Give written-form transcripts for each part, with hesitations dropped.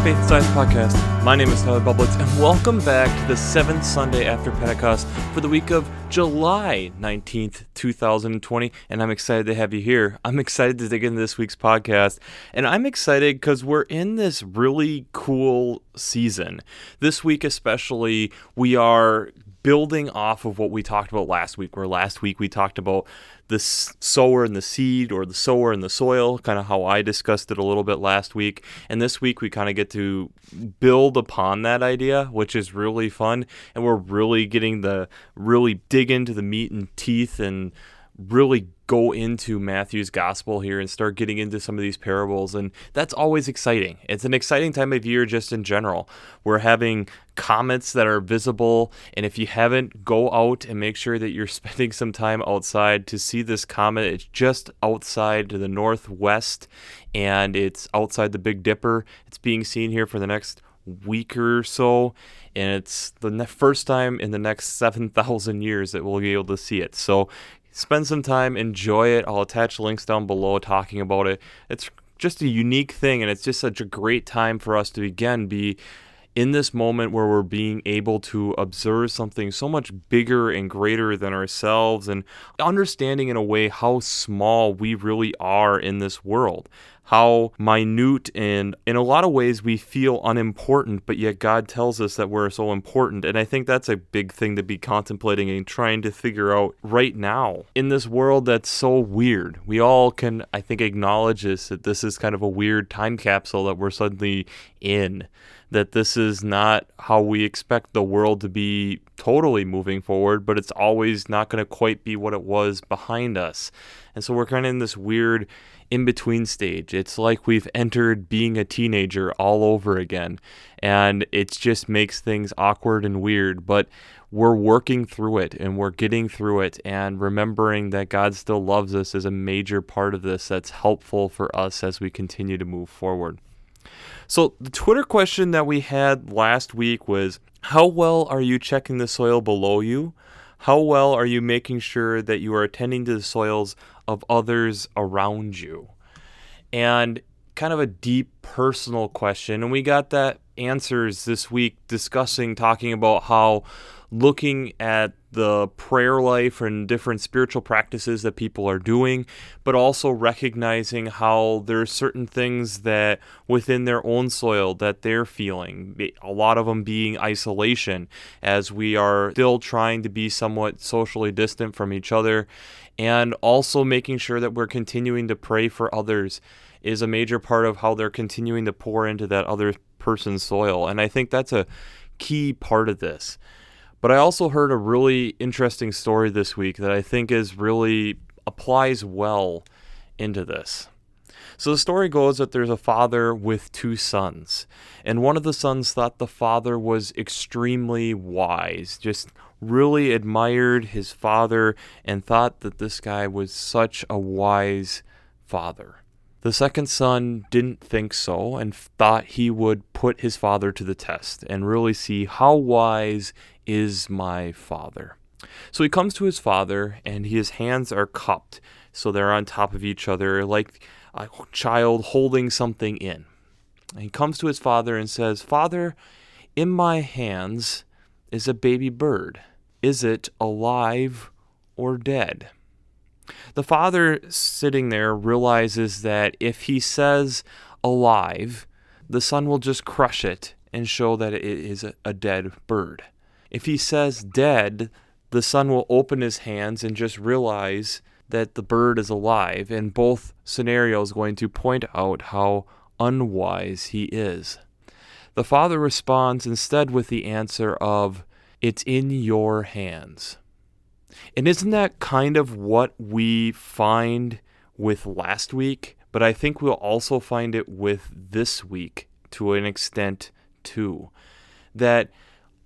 Faith and Science Podcast. My name is Tyler Bublitz, and welcome back to the 7th Sunday after Pentecost for the week of July 19th, 2020, and I'm excited to have you here. I'm excited to dig into this week's podcast, and I'm excited because we're in this really cool season. This week especially, we are building off of what we talked about last week, where last week we talked about the sower and the seed, or the sower and the soil, kind of how I discussed it a little bit last week. And this week we kind of get to build upon that idea, which is really fun. And we're really getting to really dig into the meat and teeth and really go into Matthew's gospel here and start getting into some of these parables. And that's always exciting. It's an exciting time of year just in general. We're having comets that are visible. And if you haven't, go out and make sure that you're spending some time outside to see this comet. It's just outside to the northwest, and it's outside the Big Dipper. It's being seen here for the next week or so, and it's the first time in the next 7,000 years that we'll be able to see it. So spend some time, enjoy it. I'll attach links down below talking about it. It's just a unique thing, and it's just such a great time for us to again be in this moment where we're being able to observe something so much bigger and greater than ourselves, and understanding in a way how small we really are in this world, how minute, and in a lot of ways we feel unimportant, but yet God tells us that we're so important. And I think that's a big thing to be contemplating and trying to figure out right now in this world that's so weird. We all can, I think, acknowledge that this is kind of a weird time capsule that we're suddenly in, that this is not how we expect the world to be totally moving forward, but it's always not going to quite be what it was behind us. And so we're kind of in this weird in-between stage. It's like we've entered being a teenager all over again, and it just makes things awkward and weird, but we're working through it, and we're getting through it, and remembering that God still loves us is a major part of this that's helpful for us as we continue to move forward. So the Twitter question that we had last week was, how well are you checking the soil below you? How well are you making sure that you are attending to the soils of others around you? And kind of a deep personal question. And we got that answers this week talking about how looking at the prayer life and different spiritual practices that people are doing, but also recognizing how there's certain things that within their own soil that they're feeling, a lot of them being isolation, as we are still trying to be somewhat socially distant from each other, and also making sure that we're continuing to pray for others is a major part of how they're continuing to pour into that other person's soil. And I think that's a key part of this. But I also heard a really interesting story this week that I think applies well into this. So the story goes that there's a father with two sons, and one of the sons thought the father was extremely wise, just really admired his father and thought that this guy was such a wise father. The second son didn't think so and thought he would put his father to the test and really see how wise is my father. So he comes to his father, and his hands are cupped, so they're on top of each other like a child holding something in. And he comes to his father and says, "Father, in my hands is a baby bird. Is it alive or dead?" The father sitting there realizes that if he says alive, the son will just crush it and show that it is a dead bird. If he says dead, the son will open his hands and just realize that the bird is alive, and both scenarios going to point out how unwise he is. The father responds instead with the answer of, "It's in your hands." And isn't that kind of what we find with last week? But I think we'll also find it with this week to an extent too. That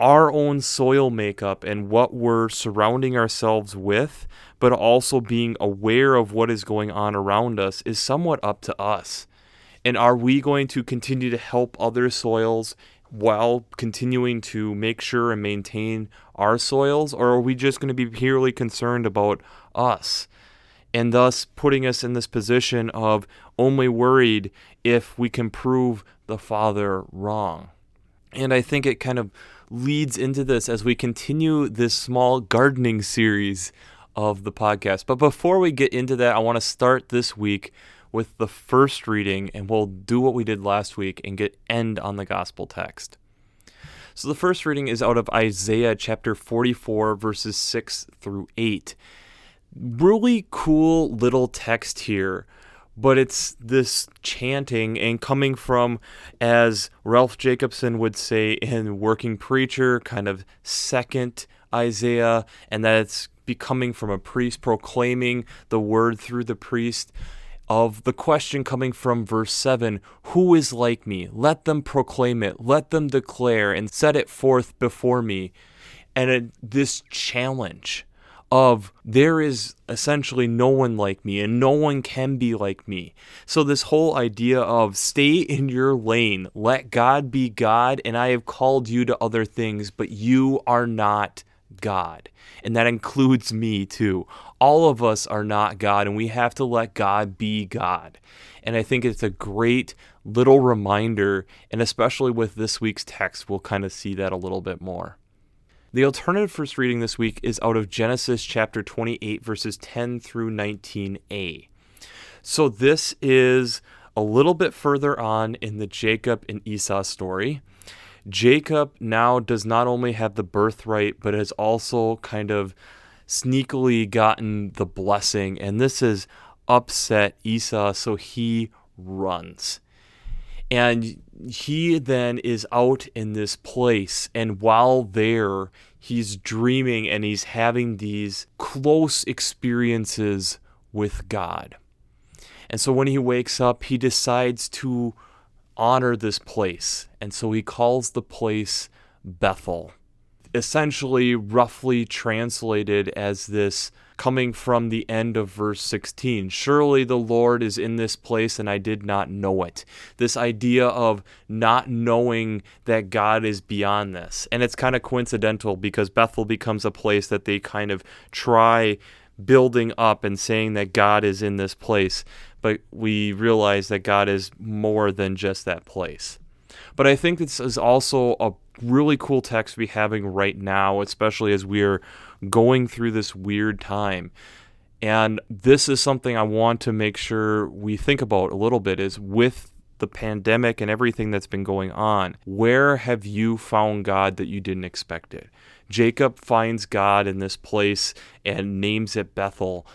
our own soil makeup and what we're surrounding ourselves with, but also being aware of what is going on around us, is somewhat up to us. And are we going to continue to help other soils while continuing to make sure and maintain our soils, or are we just going to be purely concerned about us? and thus putting us in this position of only worried if we can prove the Father wrong. And I think it kind of leads into this as we continue this small gardening series of the podcast. But before we get into that, I want to start this week with the first reading, and we'll do what we did last week and end on the gospel text. So the first reading is out of Isaiah chapter 44, verses 6 through 8. Really cool little text here, but it's this chanting and coming from, as Ralph Jacobson would say in Working Preacher, kind of second Isaiah, and that it's becoming from a priest proclaiming the word through the priest, of the question coming from verse 7, who is like me? Let them proclaim it, let them declare and set it forth before me. And this challenge of there is essentially no one like me and no one can be like me. So this whole idea of stay in your lane, let God be God, and I have called you to other things, but you are not God. And that includes me too. All of us are not God, and we have to let God be God. And I think it's a great little reminder, and especially with this week's text, we'll kind of see that a little bit more. The alternative first reading this week is out of Genesis chapter 28, verses 10 through 19a. So this is a little bit further on in the Jacob and Esau story. Jacob now does not only have the birthright, but has also kind of sneakily gotten the blessing, and this has upset Esau, so he runs. And he then is out in this place, and while there, he's dreaming and he's having these close experiences with God. And so when he wakes up, he decides to honor this place, and so he calls the place Bethel. Essentially, roughly translated as this, coming from the end of verse 16. Surely the Lord is in this place, and I did not know it. This idea of not knowing that God is beyond this. And it's kind of coincidental because Bethel becomes a place that they kind of try building up and saying that God is in this place. But we realize that God is more than just that place. But I think this is also a really cool text to be having right now, especially as we're going through this weird time. And this is something I want to make sure we think about a little bit, is with the pandemic and everything that's been going on, where have you found God that you didn't expect it? Jacob finds God in this place and names it Bethel.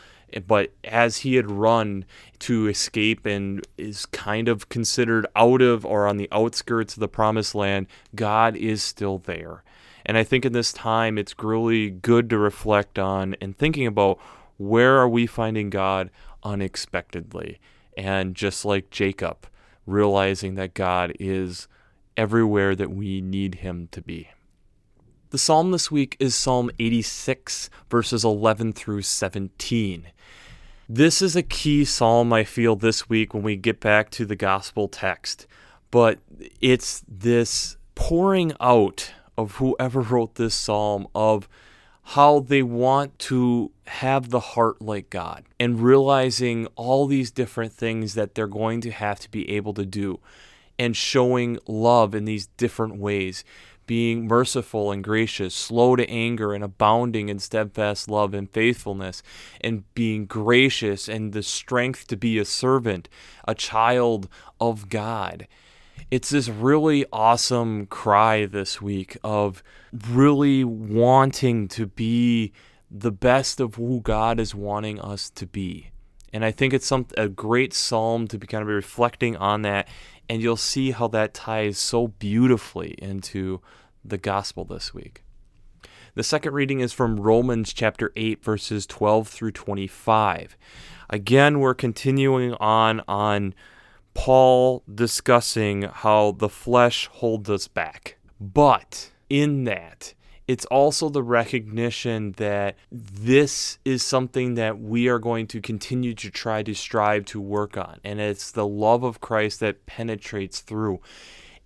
But as he had run to escape and is kind of considered out of or on the outskirts of the promised land, God is still there. And I think in this time, it's really good to reflect on and thinking about, where are we finding God unexpectedly? And just like Jacob, realizing that God is everywhere that we need him to be. The psalm this week is Psalm 86, verses 11 through 17. This is a key psalm, I feel, this week when we get back to the gospel text. But it's this pouring out of whoever wrote this psalm of how they want to have the heart like God, and realizing all these different things that they're going to have to be able to do, and showing love in these different ways. Being merciful and gracious, slow to anger and abounding in steadfast love and faithfulness, and being gracious and the strength to be a servant, a child of God. It's this really awesome cry this week of really wanting to be the best of who God is wanting us to be. And I think it's a great psalm to be kind of reflecting on that, and you'll see how that ties so beautifully into the gospel this week. The second reading is from Romans chapter 8, verses 12 through 25. Again, we're continuing on Paul discussing how the flesh holds us back. But in that, it's also the recognition that this is something that we are going to continue to try to strive to work on. And it's the love of Christ that penetrates through.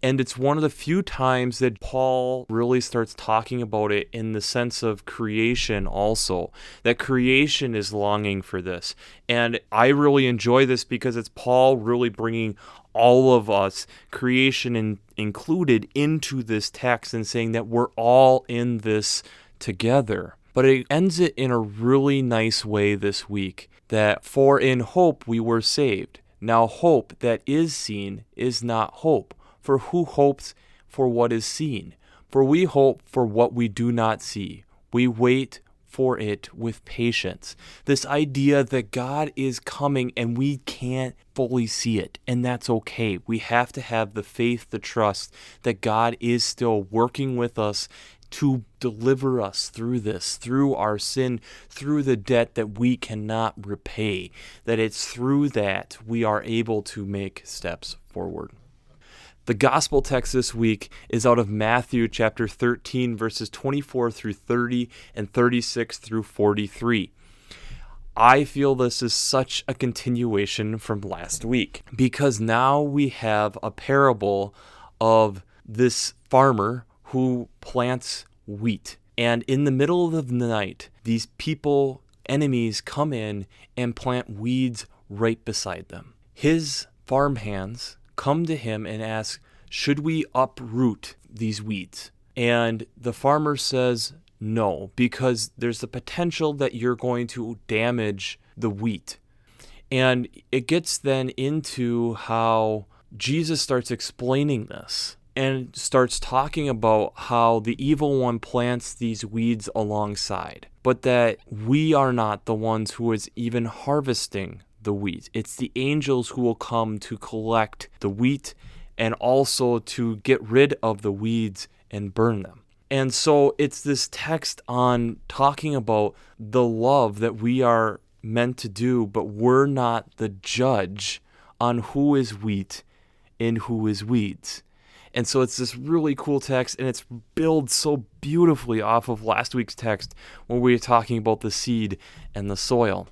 And it's one of the few times that Paul really starts talking about it in the sense of creation also, that creation is longing for this. And I really enjoy this because it's Paul really bringing all of us, creation included, into this text and saying that we're all in this together. But it ends it in a really nice way this week, that for in hope we were saved. Now hope that is seen is not hope. For who hopes for what is seen? For we hope for what we do not see. We wait for it with patience. This idea that God is coming and we can't fully see it, and that's okay. We have to have the faith, the trust that God is still working with us to deliver us through this, through our sin, through the debt that we cannot repay, that it's through that we are able to make steps forward. The gospel text this week is out of Matthew chapter 13, verses 24 through 30 and 36 through 43. I feel this is such a continuation from last week because now we have a parable of this farmer who plants wheat. And in the middle of the night, these enemies come in and plant weeds right beside them. His farmhands come to him and ask, should we uproot these weeds? And the farmer says no, because there's the potential that you're going to damage the wheat. And it gets then into how Jesus starts explaining this and starts talking about how the evil one plants these weeds alongside, but that we are not the ones who is even harvesting the wheat. It's the angels who will come to collect the wheat and also to get rid of the weeds and burn them. And so it's this text on talking about the love that we are meant to do, but we're not the judge on who is wheat and who is weeds. And so it's this really cool text, and it's built so beautifully off of last week's text when we were talking about the seed and the soil.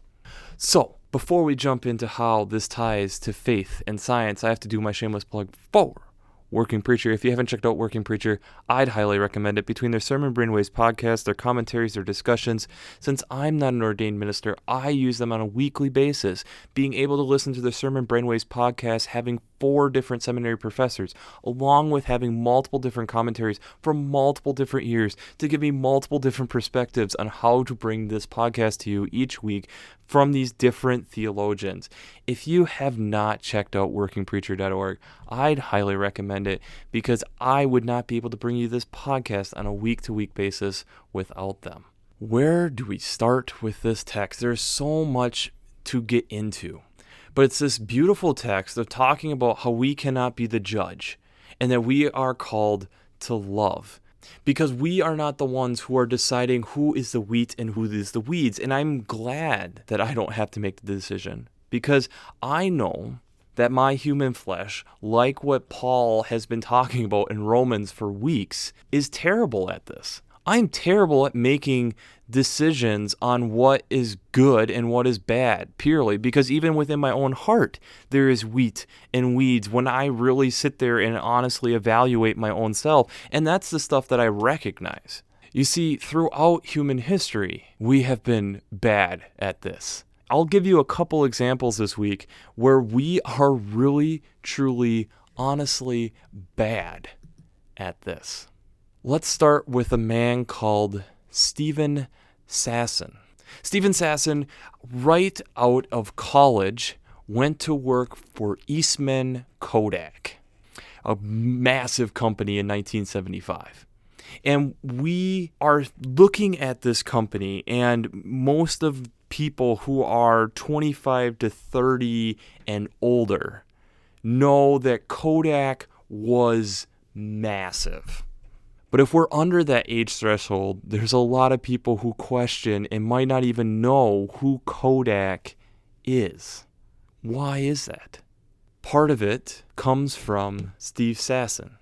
So, before we jump into how this ties to faith and science, I have to do my shameless plug for Working Preacher. If you haven't checked out Working Preacher, I'd highly recommend it. Between their Sermon Brainwaves podcast, their commentaries, their discussions, since I'm not an ordained minister, I use them on a weekly basis. Being able to listen to the Sermon Brainwaves podcast, having 4 different seminary professors, along with having multiple different commentaries from multiple different years to give me multiple different perspectives on how to bring this podcast to you each week from these different theologians. If you have not checked out workingpreacher.org, I'd highly recommend it because I would not be able to bring you this podcast on a week-to-week basis without them. Where do we start with this text? There's so much to get into. But it's this beautiful text of talking about how we cannot be the judge and that we are called to love because we are not the ones who are deciding who is the wheat and who is the weeds. And I'm glad that I don't have to make the decision because I know that my human flesh, like what Paul has been talking about in Romans for weeks, is terrible at this. I'm terrible at making decisions on what is good and what is bad, purely because even within my own heart, there is wheat and weeds when I really sit there and honestly evaluate my own self. And that's the stuff that I recognize. You see, throughout human history, we have been bad at this. I'll give you a couple examples this week where we are really, truly, honestly bad at this. Let's start with a man called Stephen Sasson. Stephen Sasson, right out of college, went to work for Eastman Kodak, a massive company in 1975. And we are looking at this company, and most of people who are 25 to 30 and older know that Kodak was massive. But if we're under that age threshold, there's a lot of people who question and might not even know who Kodak is. Why is that? Part of it comes from Steve Sasson.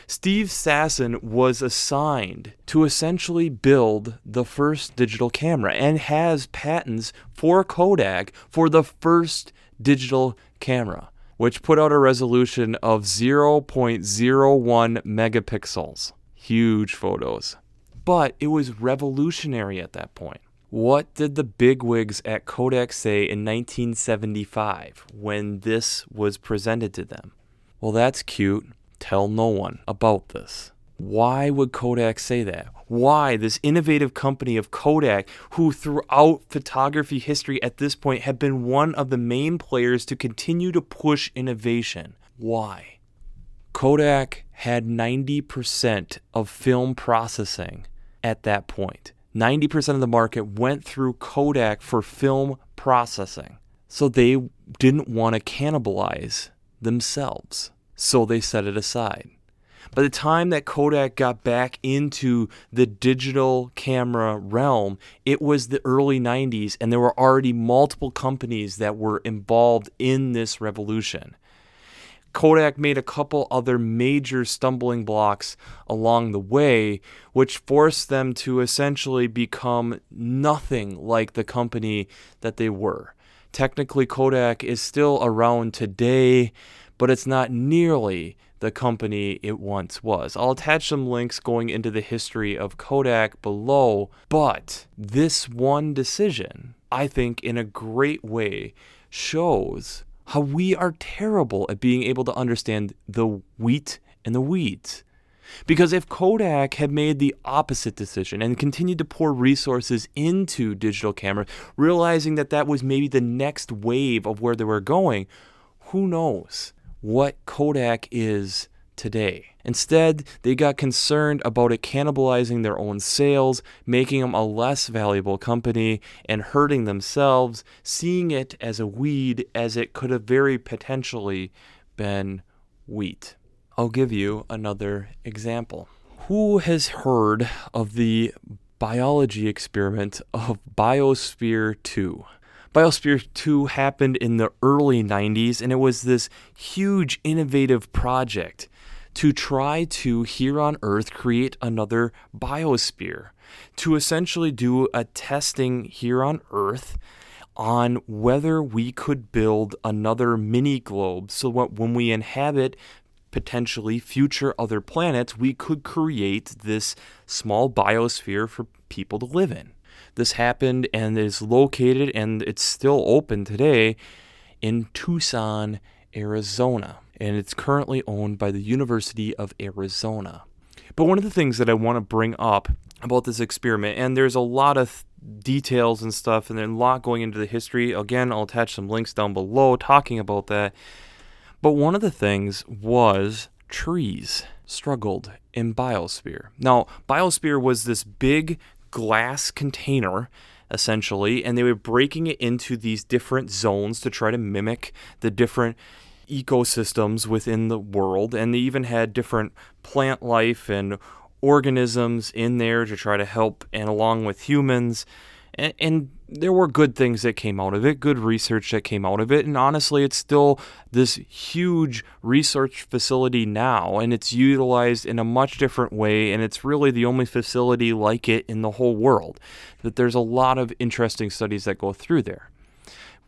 Steve Sasson was assigned to essentially build the first digital camera and has patents for Kodak for the first digital camera. which put out a resolution of 0.01 megapixels. Huge photos. But it was revolutionary at that point. What did the bigwigs at Kodak say in 1975 when this was presented to them? Well, that's cute. Tell no one about this. Why would Kodak say that? Why this innovative company of Kodak, who throughout photography history at this point had been one of the main players to continue to push innovation? Why? Kodak had 90% of film processing at that point. 90% of the market went through Kodak for film processing. So they didn't want to cannibalize themselves. So they set it aside. By the time that Kodak got back into the digital camera realm, it was the early 90s, and there were already multiple companies that were involved in this revolution. Kodak made a couple other major stumbling blocks along the way, which forced them to essentially become nothing like the company that they were. Technically, Kodak is still around today, but it's not nearly the company it once was. I'll attach some links going into the history of Kodak below, but this one decision, I think, in a great way, shows how we are terrible at being able to understand the wheat and the weeds. Because if Kodak had made the opposite decision and continued to pour resources into digital cameras, realizing that that was maybe the next wave of where they were going, who knows what Kodak is today. Instead, they got concerned about it cannibalizing their own sales, making them a less valuable company, and hurting themselves, seeing it as a weed as it could have very potentially been wheat. I'll give you another example. Who has heard of the biology experiment of Biosphere 2? Biosphere 2 happened in the early 90s, and it was this huge innovative project to try to, here on Earth, create another biosphere, to essentially do a testing here on Earth on whether we could build another mini globe so when we inhabit potentially future other planets, we could create this small biosphere for people to live in. This happened and is located, and it's still open today, in Tucson, Arizona. And it's currently owned by the University of Arizona. But one of the things that I want to bring up about this experiment, and there's a lot of details and stuff, and there's a lot going into the history. Again, I'll attach some links down below talking about that. But one of the things was trees struggled in Biosphere. Now, Biosphere was this big glass container, essentially, and they were breaking it into these different zones to try to mimic the different ecosystems within the world, and they even had different plant life and organisms in there to try to help, and along with humans, and there were good things that came out of it, good research that came out of it, and honestly, it's still this huge research facility now, and it's utilized in a much different way, and it's really the only facility like it in the whole world. That there's a lot of interesting studies that go through there.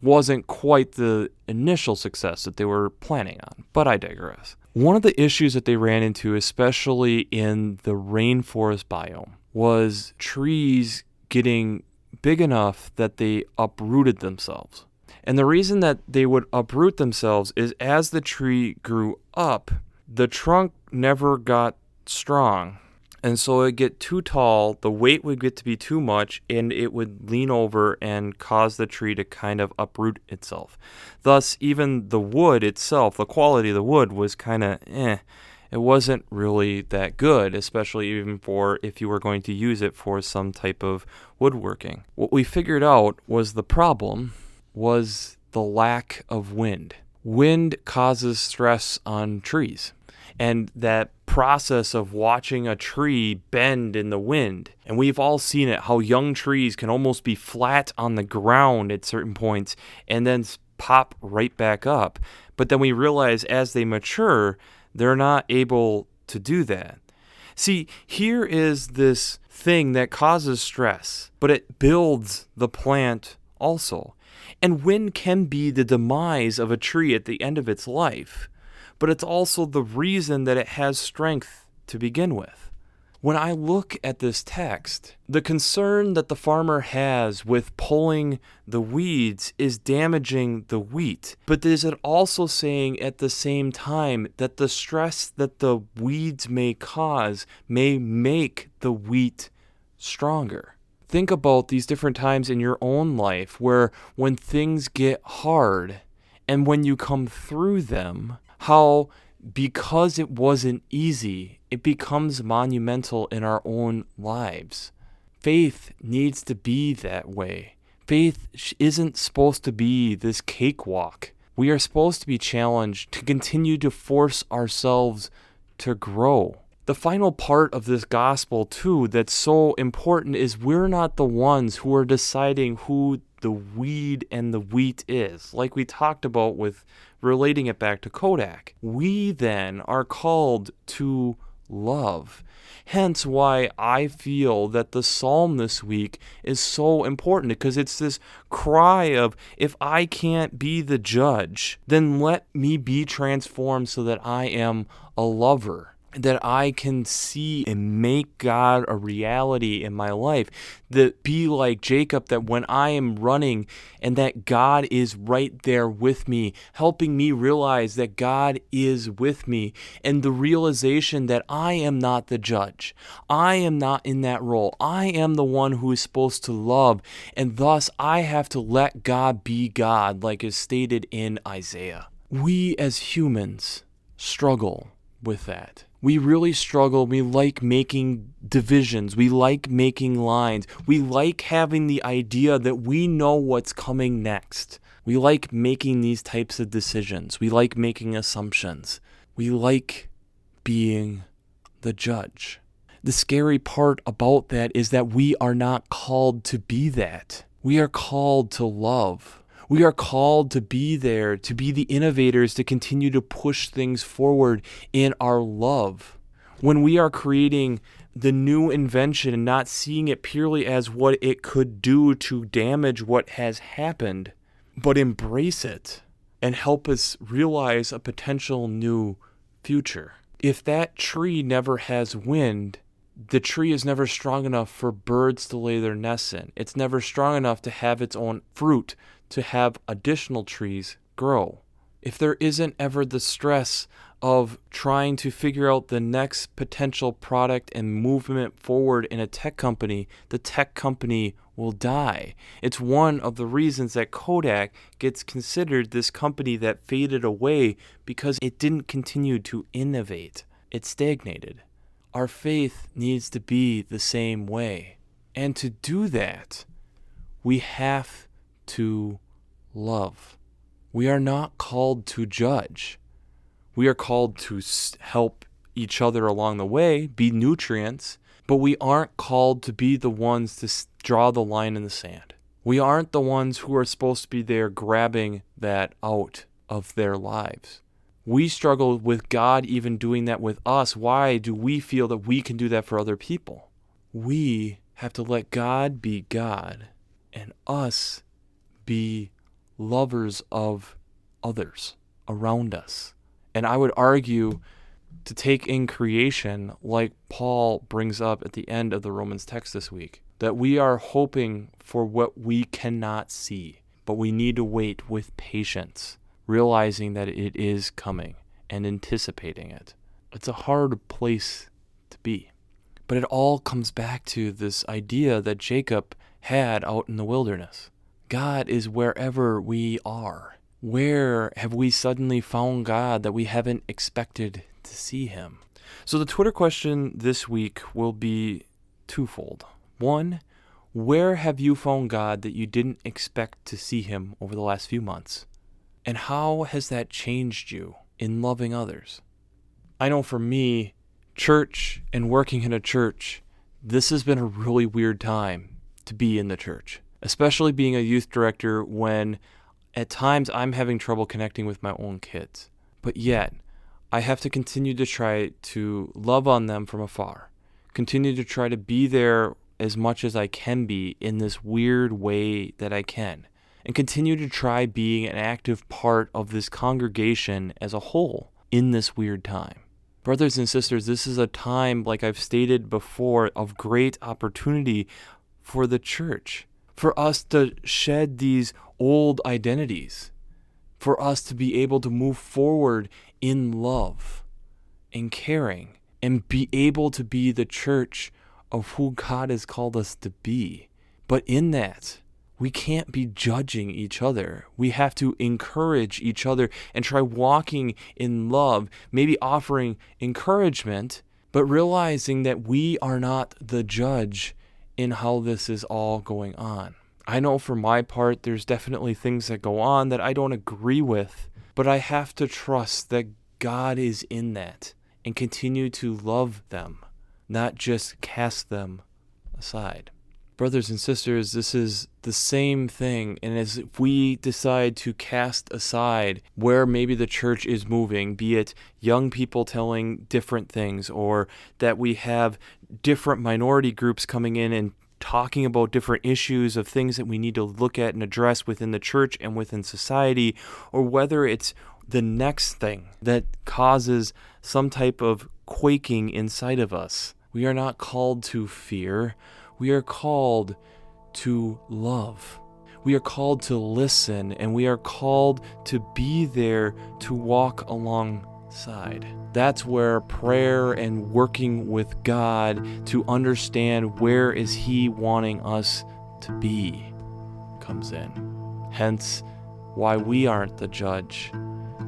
Wasn't quite the initial success that they were planning on, but I digress. One of the issues that they ran into, especially in the rainforest biome, was trees getting big enough that they uprooted themselves. And the reason that they would uproot themselves is as the tree grew up, the trunk never got strong. And so it would get too tall, the weight would get to be too much, and it would lean over and cause the tree to kind of uproot itself. Thus, even the wood itself, the quality of the wood was kind of It wasn't really that good, especially even for if you were going to use it for some type of woodworking. What we figured out was the problem was the lack of wind. Wind causes stress on trees. And that process of watching a tree bend in the wind, and we've all seen it, how young trees can almost be flat on the ground at certain points and then pop right back up. But then we realize as they mature, they're not able to do that. See, here is this thing that causes stress, but it builds the plant also. And wind can be the demise of a tree at the end of its life, but it's also the reason that it has strength to begin with. When I look at this text, the concern that the farmer has with pulling the weeds is damaging the wheat. But is it also saying at the same time that the stress that the weeds may cause may make the wheat stronger? Think about these different times in your own life where when things get hard and when you come through them, how because it wasn't easy, it becomes monumental in our own lives. Faith needs to be that way. Faith isn't supposed to be this cakewalk. We are supposed to be challenged to continue to force ourselves to grow. The final part of this gospel, too, that's so important is we're not the ones who are deciding who the weed and the wheat is, like we talked about with relating it back to Kodak. We then are called to love. Hence why I feel that the psalm this week is so important, because it's this cry of, if I can't be the judge, then let me be transformed so that I am a lover, that I can see and make God a reality in my life, that be like Jacob, that when I am running and that God is right there with me, helping me realize that God is with me, and the realization that I am not the judge. I am not in that role. I am the one who is supposed to love, and thus I have to let God be God, like is stated in Isaiah. We as humans struggle with that. We really struggle. We like making divisions. We like making lines. We like having the idea that we know what's coming next. We like making these types of decisions. We like making assumptions. We like being the judge. The scary part about that is that we are not called to be that. We are called to love. We are called to be there, to be the innovators, to continue to push things forward in our love. When we are creating the new invention and not seeing it purely as what it could do to damage what has happened, but embrace it and help us realize a potential new future. If that tree never has wind, the tree is never strong enough for birds to lay their nests in. It's never strong enough to have its own fruit, to have additional trees grow. If there isn't ever the stress of trying to figure out the next potential product and movement forward in a tech company, the tech company will die. It's one of the reasons that Kodak gets considered this company that faded away, because it didn't continue to innovate. It stagnated. Our faith needs to be the same way. And to do that, we have to love. We are not called to judge. We are called to help each other along the way, be nutrients, but we aren't called to be the ones to draw the line in the sand. We aren't the ones who are supposed to be there grabbing that out of their lives. We struggle with God even doing that with us. Why do we feel that we can do that for other people? We have to let God be God and us be lovers of others around us. And I would argue to take in creation, like Paul brings up at the end of the Romans text this week, that we are hoping for what we cannot see, but we need to wait with patience, realizing that it is coming and anticipating it. It's a hard place to be. But it all comes back to this idea that Jacob had out in the wilderness. God is wherever we are. Where have we suddenly found God that we haven't expected to see him? So the Twitter question this week will be twofold. One, where have you found God that you didn't expect to see him over the last few months? And how has that changed you in loving others? I know for me, church and working in a church, this has been a really weird time to be in the church, especially being a youth director when at times I'm having trouble connecting with my own kids. But yet, I have to continue to try to love on them from afar, continue to try to be there as much as I can be in this weird way that I can. and continue to try being an active part of this congregation as a whole in this weird time. Brothers and sisters, this is a time, like I've stated before, of great opportunity for the church, for us to shed these old identities, for us to be able to move forward in love and caring and be able to be the church of who God has called us to be. But in that, we can't be judging each other. We have to encourage each other and try walking in love, maybe offering encouragement, but realizing that we are not the judge in how this is all going on. I know for my part, there's definitely things that go on that I don't agree with, but I have to trust that God is in that and continue to love them, not just cast them aside. Brothers and sisters, this is the same thing, and as if we decide to cast aside where maybe the church is moving, be it young people telling different things, or that we have different minority groups coming in and talking about different issues of things that we need to look at and address within the church and within society, or whether it's the next thing that causes some type of quaking inside of us. We are not called to fear. We are called to love. We are called to listen, and we are called to be there to walk alongside. That's where prayer and working with God to understand where is He wanting us to be comes in. Hence, why we aren't the judge,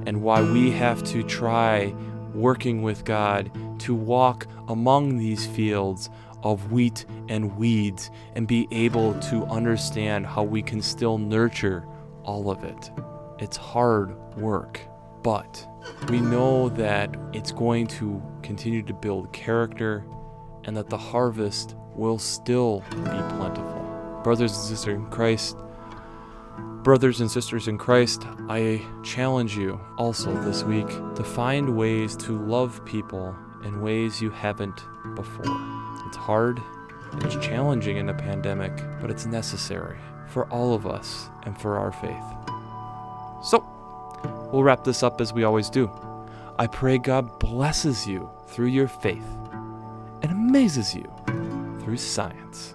and why we have to try working with God to walk among these fields of wheat and weeds and be able to understand how we can still nurture all of it. It's hard work, but we know that it's going to continue to build character and that the harvest will still be plentiful. Brothers and sisters in Christ, I challenge you also this week to find ways to love people in ways you haven't before. It's hard, it's challenging in a pandemic, but it's necessary for all of us and for our faith. So, we'll wrap this up as we always do. I pray God blesses you through your faith and amazes you through science.